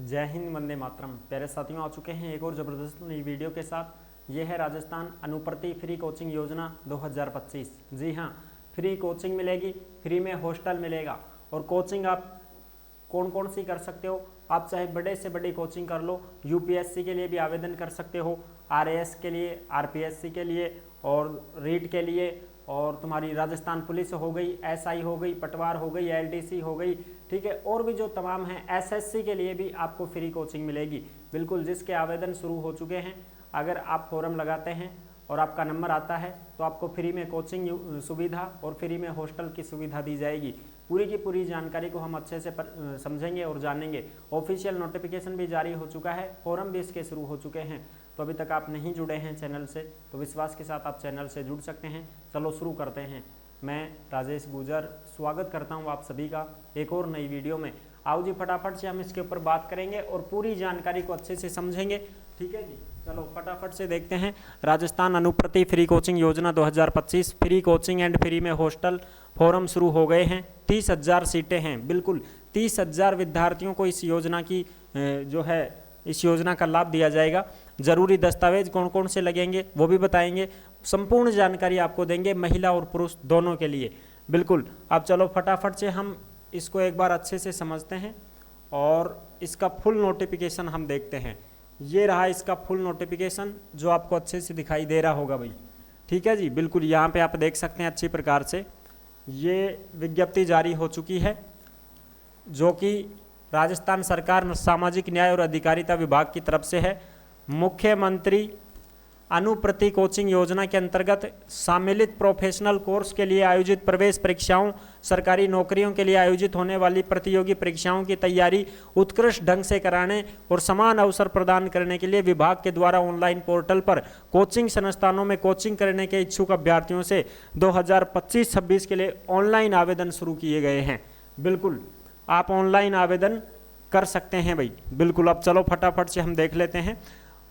जय हिंद, वंदे मातरम। प्यारे साथियों, आ चुके हैं एक और ज़बरदस्त नई वीडियो के साथ। ये है राजस्थान अनुप्रति फ्री कोचिंग योजना 2025। जी हाँ, फ्री कोचिंग मिलेगी, फ्री में हॉस्टल मिलेगा। और कोचिंग आप कौन कौन सी कर सकते हो, आप चाहे बड़े से बड़ी कोचिंग कर लो। यूपीएससी के लिए भी आवेदन कर सकते हो, आरएएस के लिए, आरपीएससी के लिए और रीट के लिए, और तुम्हारी राजस्थान पुलिस हो गई, एसआई हो गई, पटवार हो गई, एलडीसी हो गई, ठीक है। और भी जो तमाम हैं, एसएससी के लिए भी आपको फ्री कोचिंग मिलेगी बिल्कुल, जिसके आवेदन शुरू हो चुके हैं। अगर आप फॉर्म लगाते हैं और आपका नंबर आता है तो आपको फ्री में कोचिंग सुविधा और फ्री में हॉस्टल की सुविधा दी जाएगी। पूरी की पूरी जानकारी को हम अच्छे से समझेंगे और जानेंगे। ऑफिशियल नोटिफिकेशन भी जारी हो चुका है, फॉर्म भी इसके शुरू हो चुके हैं। तो अभी तक आप नहीं जुड़े हैं चैनल से तो विश्वास के साथ आप चैनल से जुड़ सकते हैं। चलो शुरू करते हैं। मैं राजेश गुजर स्वागत करता हूं आप सभी का एक और नई वीडियो में। आओ जी, फटाफट से हम इसके ऊपर बात करेंगे और पूरी जानकारी को अच्छे से समझेंगे, ठीक है जी। चलो फटाफट से देखते हैं। राजस्थान अनुप्रति फ्री कोचिंग योजना 2025, फ्री कोचिंग एंड फ्री में हॉस्टल फॉर्म शुरू हो गए हैं। 30,000 सीटें हैं, बिल्कुल 30,000 विद्यार्थियों को इस योजना की इस योजना का लाभ दिया जाएगा। जरूरी दस्तावेज कौन कौन से लगेंगे वो भी बताएंगे, संपूर्ण जानकारी आपको देंगे, महिला और पुरुष दोनों के लिए बिल्कुल। अब चलो फटाफट से हम इसको एक बार अच्छे से समझते हैं और इसका फुल नोटिफिकेशन हम देखते हैं। ये रहा इसका फुल नोटिफिकेशन जो आपको अच्छे से दिखाई दे रहा होगा भाई, ठीक है जी। बिल्कुल यहाँ पे आप देख सकते हैं अच्छी प्रकार से ये विज्ञप्ति जारी हो चुकी है, जो कि राजस्थान सरकार सामाजिक न्याय और अधिकारिता विभाग की तरफ से है। मुख्यमंत्री अनुप्रति कोचिंग योजना के अंतर्गत सम्मिलित प्रोफेशनल कोर्स के लिए आयोजित प्रवेश परीक्षाओं, सरकारी नौकरियों के लिए आयोजित होने वाली प्रतियोगी परीक्षाओं की तैयारी उत्कृष्ट ढंग से कराने और समान अवसर प्रदान करने के लिए विभाग के द्वारा ऑनलाइन पोर्टल पर कोचिंग संस्थानों में कोचिंग करने के इच्छुक अभ्यर्थियों से 2025-26 के लिए ऑनलाइन आवेदन शुरू किए गए हैं। बिल्कुल आप ऑनलाइन आवेदन कर सकते हैं भाई, बिल्कुल। अब चलो फटाफट से हम देख लेते हैं।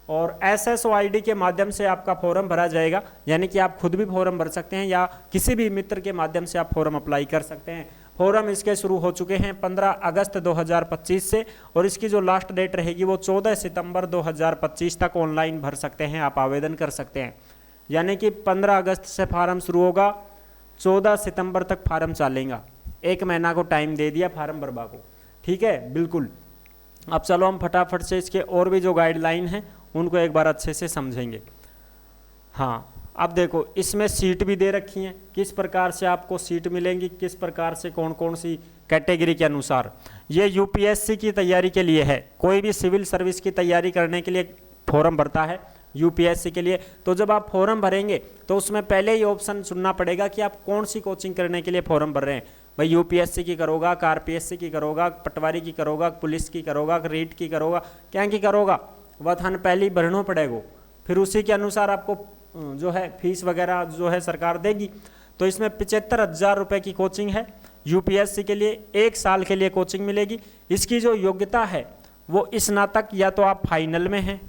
और SSOID के माध्यम से आपका फॉर्म भरा जाएगा, यानी कि आप खुद भी फॉर्म भर सकते हैं या किसी भी मित्र के माध्यम से आप फॉर्म अप्लाई कर सकते हैं। फॉर्म इसके शुरू हो चुके हैं 15 अगस्त 2025 से, और इसकी जो लास्ट डेट रहेगी वो 14 सितंबर 2025 तक ऑनलाइन भर सकते हैं, आप आवेदन कर सकते हैं। यानी कि 15 अगस्त से फार्म शुरू होगा, 14 सितंबर तक फार्म चलेगा। 1 महीना को टाइम दे दिया फार्म भरवा को, ठीक है, बिल्कुल। अब चलो हम फटाफट से इसके और भी जो गाइडलाइन हैं उनको एक बार अच्छे से समझेंगे। हाँ, अब देखो इसमें सीट भी दे रखी हैं, किस प्रकार से आपको सीट मिलेंगी, किस प्रकार से कौन कौन सी कैटेगरी के अनुसार। ये यूपीएससी की तैयारी के लिए है, कोई भी सिविल सर्विस की तैयारी करने के लिए फॉर्म भरता है यूपीएससी के लिए। तो जब आप फॉर्म भरेंगे तो उसमें पहले ही ऑप्शन चुनना पड़ेगा कि आप कौन सी कोचिंग करने के लिए फॉर्म भर रहे हैं। भाई यूपीएससी की करोगा, आरपीएससी की करोगा, पटवारी की करोगा, पुलिस की करोगा, रीट की करोगा, क्या की करोगा, वह थान पहले ही भरना पड़ेगा। फिर उसी के अनुसार आपको जो है फीस वगैरह जो है सरकार देगी। तो इसमें 75,000 रुपये की कोचिंग है यूपीएससी के लिए, 1 साल के लिए कोचिंग मिलेगी। इसकी जो योग्यता है वो स्नातक या तो आप फाइनल में हैं,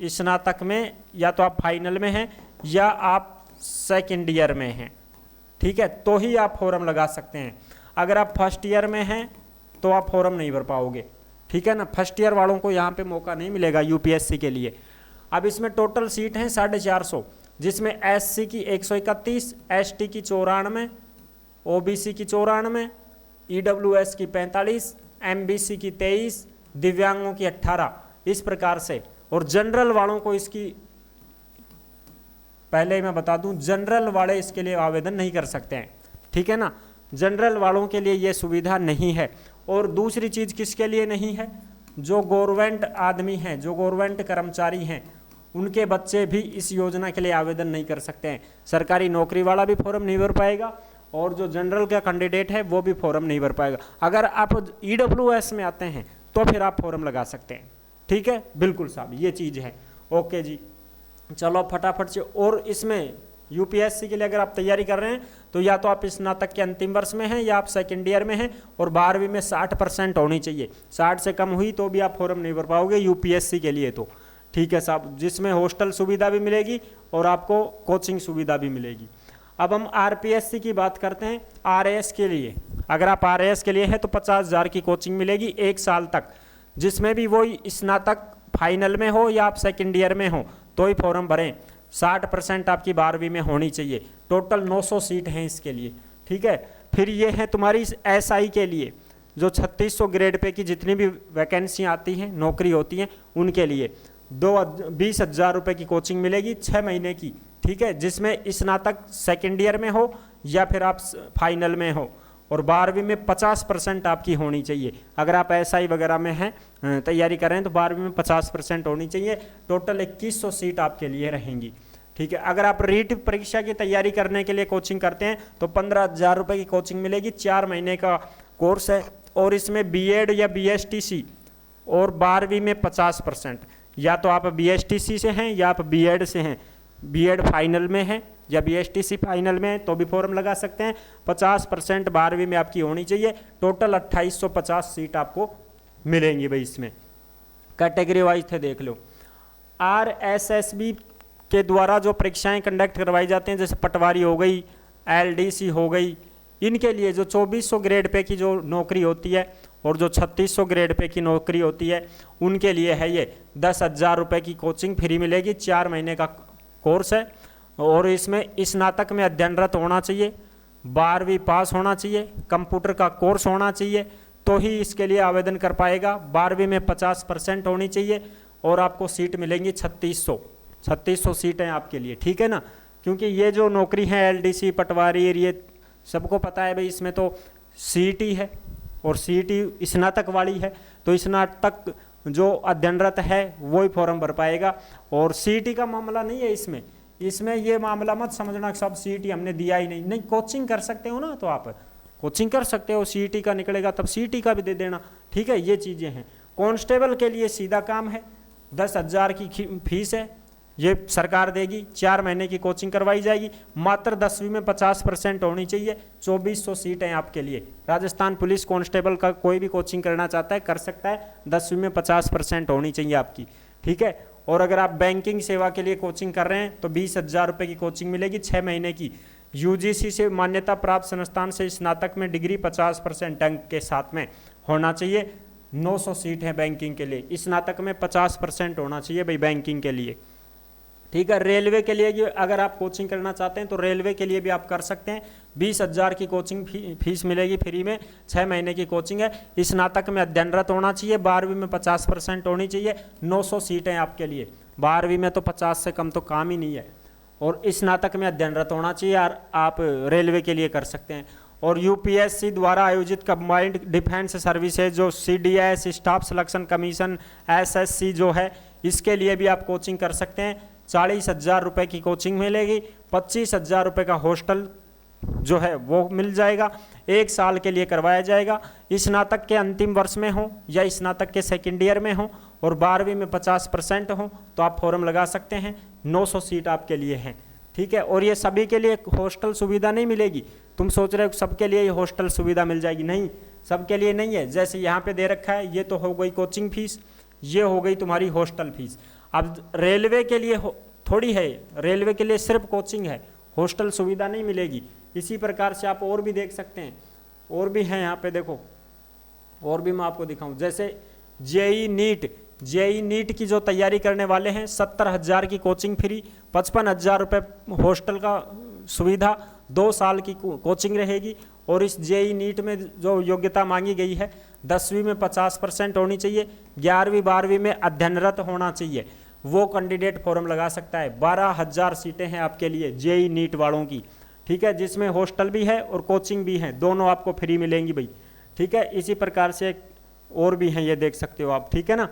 स्नातक में या तो आप फाइनल में हैं या आप सेकेंड ईयर में हैं, ठीक है, तो ही आप फॉर्म लगा सकते हैं। अगर आप फर्स्ट ईयर में हैं तो आप फॉर्म नहीं भर पाओगे, ठीक है ना। फर्स्ट ईयर वालों को यहाँ पे मौका नहीं मिलेगा यूपीएससी के लिए। अब इसमें टोटल सीट हैं 450, जिसमें एससी की 131, एसटी की 94, ओबीसी की 94, ईडब्ल्यूएस की 45, एमबीसी की 23, दिव्यांगों की 18, इस प्रकार से। और जनरल वालों को इसकी पहले ही मैं बता दूं, जनरल वाले इसके लिए आवेदन नहीं कर सकते हैं, ठीक है ना। जनरल वालों के लिए ये सुविधा नहीं है। और दूसरी चीज़ किसके लिए नहीं है, जो गवर्नमेंट आदमी हैं, जो गवर्नमेंट कर्मचारी हैं, उनके बच्चे भी इस योजना के लिए आवेदन नहीं कर सकते हैं। सरकारी नौकरी वाला भी फॉर्म नहीं भर पाएगा और जो जनरल का कैंडिडेट है वो भी फॉर्म नहीं भर पाएगा। अगर आप ईडब्ल्यूएस में आते हैं तो फिर आप फॉर्म लगा सकते हैं, ठीक है, बिल्कुल साहब, ये चीज़ है। ओके जी, चलो फटाफट से। और इसमें यूपीएससी के लिए अगर आप तैयारी कर रहे हैं तो या तो आप स्नातक के अंतिम वर्ष में हैं या आप सेकेंड ईयर में हैं, और 12वीं में 60% होनी चाहिए। 60 से कम हुई तो भी आप फॉर्म नहीं भर पाओगे यूपीएससी के लिए, तो ठीक है साहब। जिसमें हॉस्टल सुविधा भी मिलेगी और आपको कोचिंग सुविधा भी मिलेगी। अब हम आरपीएससी की बात करते हैं। आरएएस के लिए अगर आप आरएएस के लिए हैं तो 50,000 की कोचिंग मिलेगी 1 साल तक। जिसमें भी वही स्नातक फाइनल में हो या आप सेकेंड ईयर में हो तो ही फॉर्म भरें। 60% आपकी 12वीं में होनी चाहिए। टोटल 900 सीट हैं इसके लिए, ठीक है। फिर ये है तुम्हारी SI के लिए, जो 3600 ग्रेड पे की जितनी भी वैकेंसी आती हैं, नौकरी होती हैं, उनके लिए 20,000 रुपये की कोचिंग मिलेगी 6 महीने की, ठीक है, जिसमें स्नातक सेकेंड ईयर में हो या फिर आप फाइनल में हो, और 12वीं में 50% आपकी होनी चाहिए। अगर आप SI वगैरह में हैं, तैयारी कर रहे हैं, तो 12वीं में 50% होनी चाहिए। टोटल 2100 सीट आपके लिए रहेंगी, ठीक है। अगर आप रीट परीक्षा की तैयारी करने के लिए कोचिंग करते हैं तो 15,000 रुपये की कोचिंग मिलेगी। 4 महीने का कोर्स है, और इसमें BEd या BSTC, और 12वीं में 50%, या तो आप BSTC से हैं या आप BEd से हैं, BEd फाइनल में है या BSTC फाइनल में है तो भी फॉर्म लगा सकते हैं। 50% 12वीं में आपकी होनी चाहिए। टोटल 2850 सीट आपको मिलेंगी भाई। इसमें कैटेगरी वाइज थे, देख लो। RSSB के द्वारा जो परीक्षाएं कंडक्ट करवाई जाती हैं, जैसे पटवारी हो गई, LDC हो गई, इनके लिए जो 2400 ग्रेड पे की जो नौकरी होती है और जो 3600 ग्रेड पे की नौकरी होती है, उनके लिए है ये 10,000 रुपये की कोचिंग फ्री मिलेगी। 4 महीने का कोर्स है, और इसमें स्नातक में अध्ययनरत होना चाहिए, 12वीं पास होना चाहिए, कंप्यूटर का कोर्स होना चाहिए, तो ही इसके लिए आवेदन कर पाएगा। 12वीं में 50% होनी चाहिए, और आपको सीट मिलेंगी 3600 सीटें आपके लिए, ठीक है ना। क्योंकि ये जो नौकरी है LDC, पटवारी, ये सबको पता है भाई, इसमें तो CET है, और CET स्नातक वाली है, तो स्नातक जो अध्ययनरत है वही फॉर्म भर पाएगा। और CET का मामला नहीं है इसमें ये मामला मत समझना सब CET हमने दिया ही नहीं, कोचिंग कर सकते हो ना, तो आप कोचिंग कर सकते हो, CET का निकलेगा तब CET का भी दे देना, ठीक है। ये चीज़ें हैं। कांस्टेबल के लिए सीधा काम है, 10,000 की फीस है, ये सरकार देगी। 4 महीने की कोचिंग करवाई जाएगी। मात्र 10वीं में 50% होनी चाहिए। 2400 सीटें आपके लिए। राजस्थान पुलिस कांस्टेबल का कोई भी कोचिंग करना चाहता है कर सकता है। 10वीं में 50% होनी चाहिए आपकी, ठीक है। और अगर आप बैंकिंग सेवा के लिए कोचिंग कर रहे हैं तो 20,000 रुपये की कोचिंग मिलेगी 6 महीने की। UGC से मान्यता प्राप्त संस्थान से स्नातक में डिग्री 50% अंक के साथ में होना चाहिए। 900 सीट है बैंकिंग के लिए। स्नातक में 50% होना चाहिए भाई बैंकिंग के लिए, ठीक है। रेलवे के लिए अगर आप कोचिंग करना चाहते हैं तो रेलवे के लिए भी आप कर सकते हैं। 20,000 की कोचिंग फीस मिलेगी फ्री में। 6 महीने की कोचिंग है। स्नातक में अध्ययनरत होना चाहिए। 12वीं में 50% होनी चाहिए। 900 सीटें आपके लिए। 12वीं में तो 50 से कम तो काम ही नहीं है, और स्नातक में अध्ययनरत होना चाहिए। आप रेलवे के लिए कर सकते हैं। और UPSC द्वारा आयोजित कंबाइंड डिफेंस सर्विसेज जो CDS staff selection commission SSC जो है, इसके लिए भी आप कोचिंग कर सकते हैं। 40,000 रुपये की कोचिंग मिलेगी। 25,000 रुपये का हॉस्टल जो है वो मिल जाएगा। 1 साल के लिए करवाया जाएगा। स्नातक के अंतिम वर्ष में हो या स्नातक के सेकेंड ईयर में हो, और 12वीं में 50% हो तो आप फॉर्म लगा सकते हैं। 900 सीट आपके लिए हैं, ठीक है। और ये सभी के लिए हॉस्टल सुविधा नहीं मिलेगी। तुम सोच रहे हो सबके लिए ये हॉस्टल सुविधा मिल जाएगी, नहीं, सबके लिए नहीं है। जैसे यहाँ पे दे रखा है, ये तो हो गई कोचिंग फीस, ये हो गई तुम्हारी हॉस्टल फीस। अब रेलवे के लिए थोड़ी है, रेलवे के लिए सिर्फ कोचिंग है, हॉस्टल सुविधा नहीं मिलेगी। इसी प्रकार से आप और भी देख सकते हैं, और भी हैं यहाँ पे देखो, और भी मैं आपको दिखाऊं। जैसे जेई नीट की जो तैयारी करने वाले हैं, 70,000 की कोचिंग फ्री, 55,000 रुपये हॉस्टल का सुविधा, 2 साल की कोचिंग रहेगी। और इस जेई नीट में जो योग्यता मांगी गई है, 10वीं में 50% होनी चाहिए, 11वीं 12वीं में अध्ययनरत होना चाहिए, वो कैंडिडेट फॉर्म लगा सकता है। 12,000 सीटें हैं आपके लिए जेई नीट वालों की, ठीक है, जिसमें हॉस्टल भी है और कोचिंग भी है, दोनों आपको फ्री मिलेंगी भाई, ठीक है। इसी प्रकार से और भी हैं, ये देख सकते हो आप, ठीक है ना।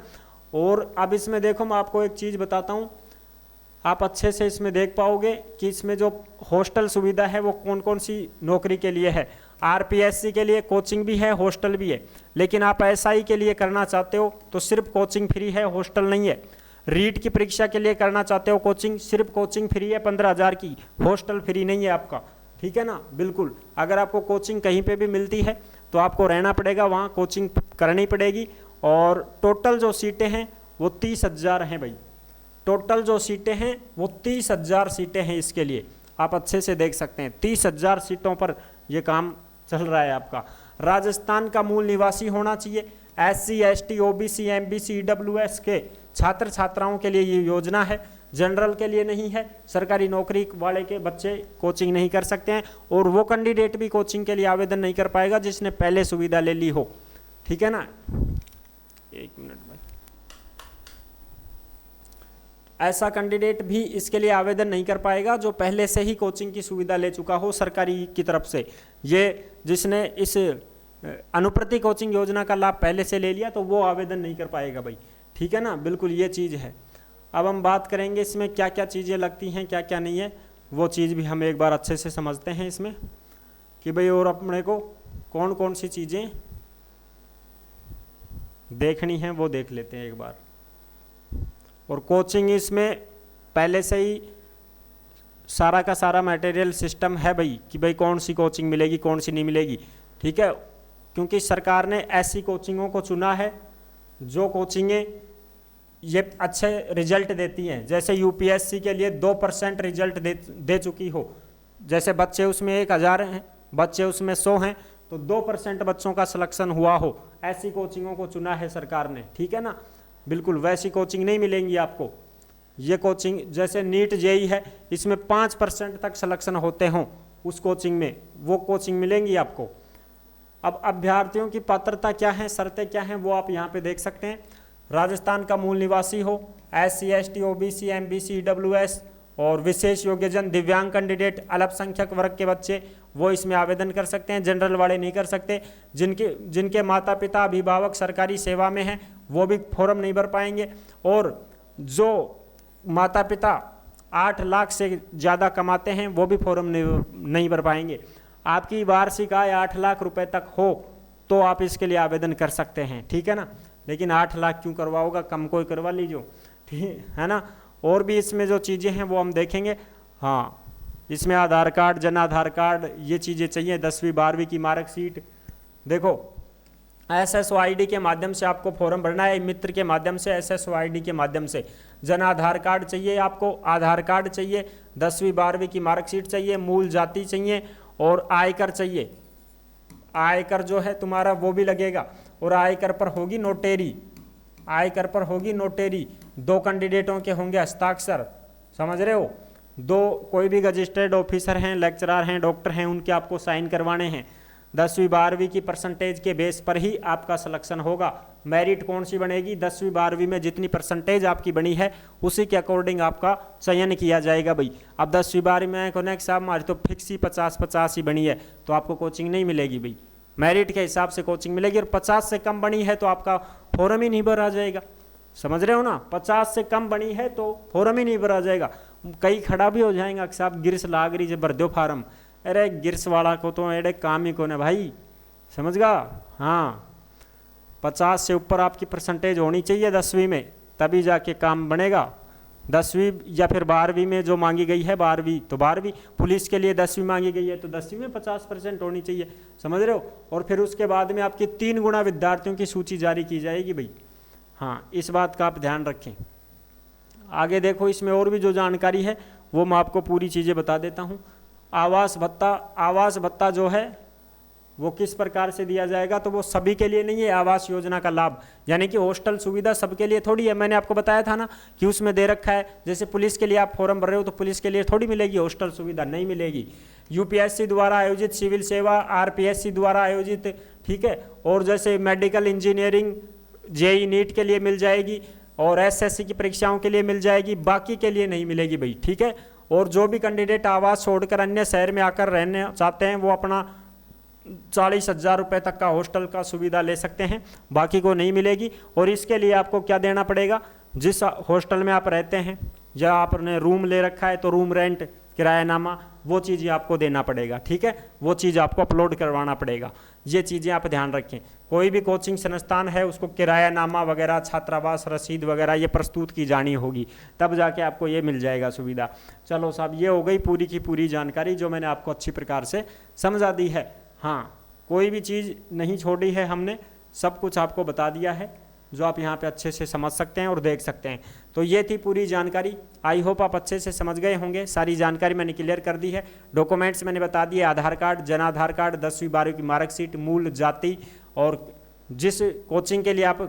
और अब इसमें देखो मैं आपको एक चीज़ बताता हूँ, आप अच्छे से इसमें देख पाओगे कि इसमें जो हॉस्टल सुविधा है वो कौन कौन सी नौकरी के लिए है। RPSC के लिए कोचिंग भी है, हॉस्टल भी है। लेकिन आप SI के लिए करना चाहते हो तो सिर्फ कोचिंग फ्री है, हॉस्टल नहीं है। रीट की परीक्षा के लिए करना चाहते हो कोचिंग, सिर्फ कोचिंग फ्री है 15,000 की, हॉस्टल फ्री नहीं है आपका, ठीक है ना। बिल्कुल, अगर आपको कोचिंग कहीं पे भी मिलती है तो आपको रहना पड़ेगा, वहाँ कोचिंग करनी पड़ेगी। और टोटल जो सीटें हैं वो 30,000 हैं भाई, टोटल जो सीटें हैं वो 30,000 सीटें हैं। इसके लिए आप अच्छे से देख सकते हैं, 30,000 सीटों पर ये काम चल रहा है आपका। राजस्थान का मूल निवासी होना चाहिए। SC ST OBC MBC EWS के छात्र छात्राओं के लिए ये योजना है, जनरल के लिए नहीं है। सरकारी नौकरी वाले के बच्चे कोचिंग नहीं कर सकते हैं, और वो कैंडिडेट भी कोचिंग के लिए आवेदन नहीं कर पाएगा जिसने पहले सुविधा ले ली हो, ठीक है ना। एक मिनट भाई, ऐसा कैंडिडेट भी इसके लिए आवेदन नहीं कर पाएगा जो पहले से ही कोचिंग की सुविधा ले चुका हो सरकारी की तरफ से। ये जिसने इस अनुप्रति कोचिंग योजना का लाभ पहले से ले लिया तो वो आवेदन नहीं कर पाएगा भाई, ठीक है ना। बिल्कुल ये चीज़ है। अब हम बात करेंगे इसमें क्या क्या चीज़ें लगती हैं, क्या क्या नहीं है, वो चीज़ भी हम एक बार अच्छे से समझते हैं इसमें कि भाई और अपने को कौन कौन सी चीज़ें देखनी है वो देख लेते हैं एक बार। और कोचिंग इसमें पहले से ही सारा का सारा मटेरियल सिस्टम है भाई कि भाई कौन सी कोचिंग मिलेगी कौन सी नहीं मिलेगी, ठीक है। क्योंकि सरकार ने ऐसी कोचिंगों को चुना है जो कोचिंगें ये अच्छे रिजल्ट देती हैं। जैसे यूपीएससी के लिए 2% रिजल्ट दे चुकी हो, जैसे बच्चे उसमें 1000 हैं, बच्चे उसमें 100 हैं, तो 2% बच्चों का सिलेक्शन हुआ हो, ऐसी कोचिंगों को चुना है सरकार ने, ठीक है ना। बिल्कुल वैसी कोचिंग नहीं मिलेंगी आपको। ये कोचिंग जैसे नीट जेई है, इसमें 5% तक सिलेक्शन होते हों उस कोचिंग में, वो कोचिंग मिलेंगी आपको। अब अभ्यर्थियों की पात्रता क्या है, शर्तें क्या हैं, वो आप यहाँ पे देख सकते हैं। राजस्थान का मूल निवासी हो, SC ST OBC MBC EWS और विशेष योग्यजन, दिव्यांग कैंडिडेट, अल्पसंख्यक वर्ग के बच्चे, वो इसमें आवेदन कर सकते हैं। जनरल वाले नहीं कर सकते। जिनके माता पिता अभिभावक सरकारी सेवा में हैं वो भी फॉर्म नहीं भर पाएंगे। और जो माता पिता 8 लाख से ज़्यादा कमाते हैं वो भी फॉर्म नहीं भर पाएंगे। आपकी वार्षिक आय 8 लाख रुपए तक हो तो आप इसके लिए आवेदन कर सकते हैं, ठीक है ना। लेकिन 8 लाख क्यों करवाओगा, कम कोई करवा लीजिए, ठीक है ना। और भी इसमें जो चीज़ें हैं वो हम देखेंगे। हाँ, इसमें आधार कार्ड, जन आधार कार्ड, ये चीज़ें चाहिए। 10वीं 12वीं की मार्कशीट। देखो SSOID के माध्यम से आपको फॉर्म भरना है, मित्र के माध्यम से, SSOID के माध्यम से। जन आधार कार्ड चाहिए आपको, आधार कार्ड चाहिए, 10वीं 12वीं की मार्कशीट चाहिए, मूल जाति चाहिए और आयकर चाहिए। आयकर जो है तुम्हारा वो भी लगेगा, और आयकर पर होगी नोटेरी, आयकर पर होगी नोटेरी। 2 कैंडिडेटों के होंगे हस्ताक्षर, समझ रहे हो। 2 कोई भी रजिस्टर्ड ऑफिसर हैं, लेक्चरर हैं, डॉक्टर हैं, उनके आपको साइन करवाने हैं। 10वीं 12वीं की परसेंटेज के बेस पर ही आपका सिलेक्शन होगा। मेरिट कौन सी बनेगी, 10वीं 12वीं में जितनी परसेंटेज आपकी बनी है उसी के अकॉर्डिंग आपका चयन किया जाएगा भाई। अब 10वीं 12वीं में कहने के साहब हमारी तो फिक्स ही 50-50 ही बनी है तो आपको कोचिंग नहीं मिलेगी भाई। मेरिट के हिसाब से कोचिंग मिलेगी। और 50 से कम बनी है तो आपका फॉर्म ही नहीं भरा जाएगा, समझ रहे हो ना। 50 से कम बनी है तो फॉर्म ही नहीं भरा जाएगा। कई खड़ा भी हो जाएगा कि साहब गिरस लाग रही भर दो फार्म। अरे गिरस वाला को तो एडे काम ही कौन है भाई, समझ गा। हाँ, 50 से ऊपर आपकी परसेंटेज होनी चाहिए 10वीं में, तभी जाके काम बनेगा। 10वीं या फिर 12वीं में जो मांगी गई है 12वीं तो 12वीं, पुलिस के लिए 10वीं मांगी गई है तो 10वीं में 50% होनी चाहिए, समझ रहे हो। और फिर उसके बाद में आपकी 3 गुना विद्यार्थियों की सूची जारी की जाएगी भाई। हाँ, इस बात का आप ध्यान रखें। आगे देखो, इसमें और भी जो जानकारी है वो मैं आपको पूरी चीज़ें बता देता हूँ। आवास भत्ता जो है वो किस प्रकार से दिया जाएगा, तो वो सभी के लिए नहीं है आवास योजना का लाभ। यानी कि हॉस्टल सुविधा सबके लिए थोड़ी है। मैंने आपको बताया था ना कि उसमें दे रखा है, जैसे पुलिस के लिए आप फॉर्म भर रहे हो तो पुलिस के लिए थोड़ी मिलेगी हॉस्टल सुविधा, नहीं मिलेगी। यूपीएससी द्वारा आयोजित सिविल सेवा, आरपीएससी द्वारा आयोजित, ठीक है। और जैसे मेडिकल इंजीनियरिंग, जेई नीट के लिए मिल जाएगी और एसएससी की परीक्षाओं के लिए मिल जाएगी, बाकी के लिए नहीं मिलेगी भाई, ठीक है। और जो भी कैंडिडेट आवास छोड़कर अन्य शहर में आकर रहने चाहते हैं वो अपना 40,000 रुपये तक का हॉस्टल का सुविधा ले सकते हैं, बाकी को नहीं मिलेगी। और इसके लिए आपको क्या देना पड़ेगा, जिस हॉस्टल में आप रहते हैं या आपने रूम ले रखा है तो रूम रेंट, किरायानामा, वो चीज़ें आपको देना पड़ेगा, ठीक है। वो चीज़ आपको अपलोड करवाना पड़ेगा। ये चीज़ें आप ध्यान रखें। कोई भी कोचिंग संस्थान है उसको किरायानामा वगैरह, छात्रावास रसीद वगैरह ये प्रस्तुत की जानी होगी, तब जाके आपको ये मिल जाएगा सुविधा। चलो साहब, ये हो गई पूरी की पूरी जानकारी जो मैंने आपको अच्छी प्रकार से समझा दी है। हाँ, कोई भी चीज़ नहीं छोड़ी है हमने, सब कुछ आपको बता दिया है जो आप यहाँ पे अच्छे से समझ सकते हैं और देख सकते हैं। तो ये थी पूरी जानकारी। आई होप आप अच्छे से समझ गए होंगे। सारी जानकारी मैंने क्लियर कर दी है। डॉक्यूमेंट्स मैंने बता दिए, आधार कार्ड, जन आधार कार्ड, 10वीं 12वीं की मार्कशीट, मूल जाति और जिस कोचिंग के लिए आप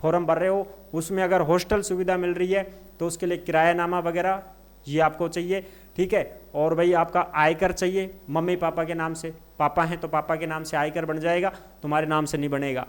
फॉर्म भर रहे हो उसमें अगर हॉस्टल सुविधा मिल रही है तो उसके लिए किरायानामा वगैरह ये आपको चाहिए, ठीक है। और भाई आपका आयकर चाहिए मम्मी पापा के नाम से, पापा हैं तो पापा के नाम से आयकर बन जाएगा, तुम्हारे नाम से नहीं बनेगा।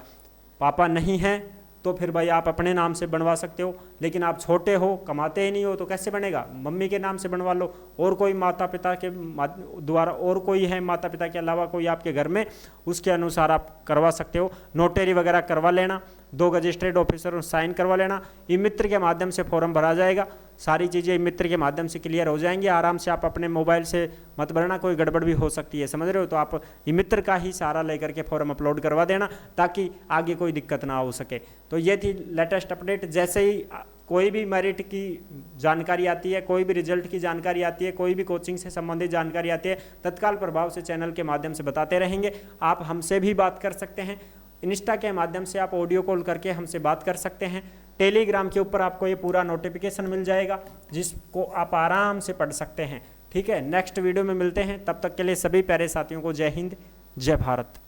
पापा नहीं हैं तो फिर भाई आप अपने नाम से बनवा सकते हो, लेकिन आप छोटे हो कमाते ही नहीं हो तो कैसे बनेगा, मम्मी के नाम से बनवा लो। और कोई माता पिता के द्वारा और कोई है माता पिता के अलावा कोई आपके घर में, उसके अनुसार आप करवा सकते हो। नोटरी वगैरह करवा लेना, 2 रजिस्ट्रेड ऑफिसर साइन करवा लेना। ई मित्र के माध्यम से फॉर्म भरा जाएगा, सारी चीज़ें ई मित्र के माध्यम से क्लियर हो जाएंगी। आराम से आप अपने मोबाइल से मत भरना, कोई गड़बड़ भी हो सकती है, समझ रहे हो। तो आप ई मित्र का ही सहारा लेकर के फॉर्म अपलोड करवा देना ताकि आगे कोई दिक्कत ना हो सके। तो ये थी लेटेस्ट अपडेट। जैसे ही कोई भी मेरिट की जानकारी आती है, कोई भी रिजल्ट की जानकारी आती है, कोई भी कोचिंग से संबंधित जानकारी आती है, तत्काल प्रभाव से चैनल के माध्यम से बताते रहेंगे। आप हमसे भी बात कर सकते हैं, इंस्टा के माध्यम से आप ऑडियो कॉल करके हमसे बात कर सकते हैं। टेलीग्राम के ऊपर आपको ये पूरा नोटिफिकेशन मिल जाएगा जिसको आप आराम से पढ़ सकते हैं, ठीक है। नेक्स्ट वीडियो में मिलते हैं, तब तक के लिए सभी प्यारे साथियों को जय हिंद, जय भारत।